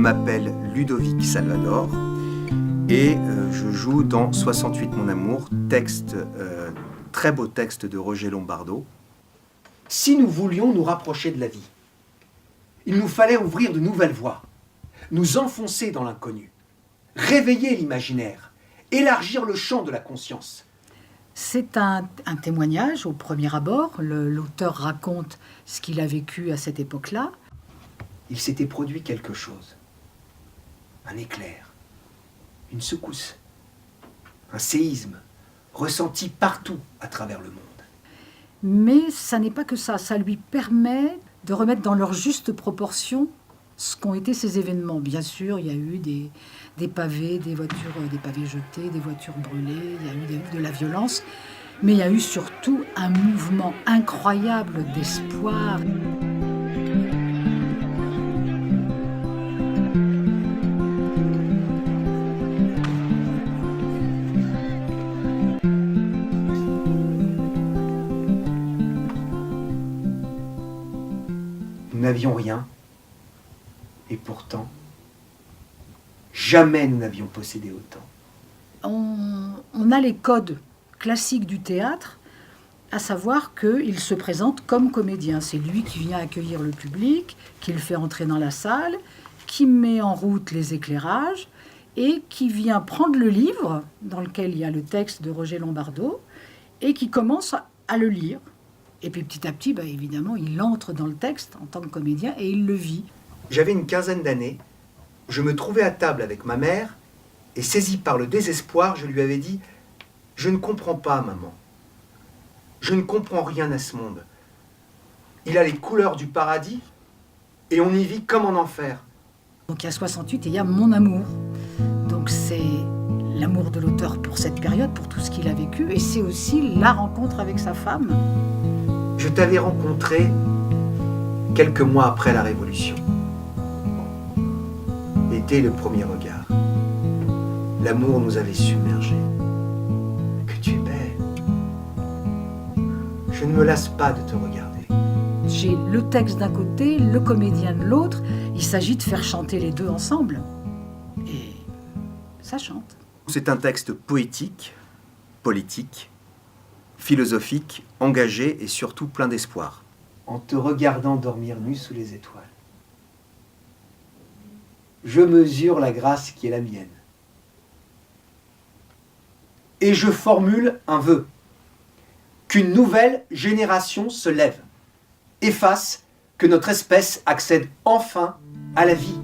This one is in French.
m'appelle Ludovic Salvador et je joue dans 68 Mon Amour, très beau texte de Roger Lombardo. Si nous voulions nous rapprocher de la vie, il nous fallait ouvrir de nouvelles voies, nous enfoncer dans l'inconnu, réveiller l'imaginaire, élargir le champ de la conscience. C'est un témoignage au premier abord. L'auteur raconte ce qu'il a vécu à cette époque-là. Il s'était produit quelque chose. Un éclair, une secousse, un séisme, ressenti partout à travers le monde. Mais ça n'est pas que ça. Ça lui permet de remettre dans leur juste proportion ce qu'ont été ces événements. Bien sûr, il y a eu des pavés, des pavés jetés, des voitures brûlées, il y a eu de la violence, mais il y a eu surtout un mouvement incroyable d'espoir. Nous n'avions rien, et pourtant, jamais nous n'avions possédé autant. On a les codes classiques du théâtre, à savoir qu'il se présente comme comédien. C'est lui qui vient accueillir le public, qui le fait entrer dans la salle, qui met en route les éclairages et qui vient prendre le livre dans lequel il y a le texte de Roger Lombardo et qui commence à le lire. Et puis petit à petit, évidemment, il entre dans le texte en tant que comédien et il le vit. J'avais une quinzaine d'années, je me trouvais à table avec ma mère et saisi par le désespoir, je lui avais dit « Je ne comprends pas, maman. Je ne comprends rien à ce monde. Il a les couleurs du paradis et on y vit comme en enfer. » Donc il y a 68 et il y a Mon Amour. Donc c'est l'amour de l'auteur pour cette période, pour tout ce qu'il a vécu, et c'est aussi la rencontre avec sa femme. Je t'avais rencontré quelques mois après la Révolution. Et dès le premier regard, l'amour nous avait submergés. Que tu es belle. Je ne me lasse pas de te regarder. J'ai le texte d'un côté, le comédien de l'autre. Il s'agit de faire chanter les deux ensemble. Et ça chante. C'est un texte poétique, politique, philosophique, engagé et surtout plein d'espoir. En te regardant dormir nu sous les étoiles, je mesure la grâce qui est la mienne. Et je formule un vœu, qu'une nouvelle génération se lève et fasse que notre espèce accède enfin à la vie.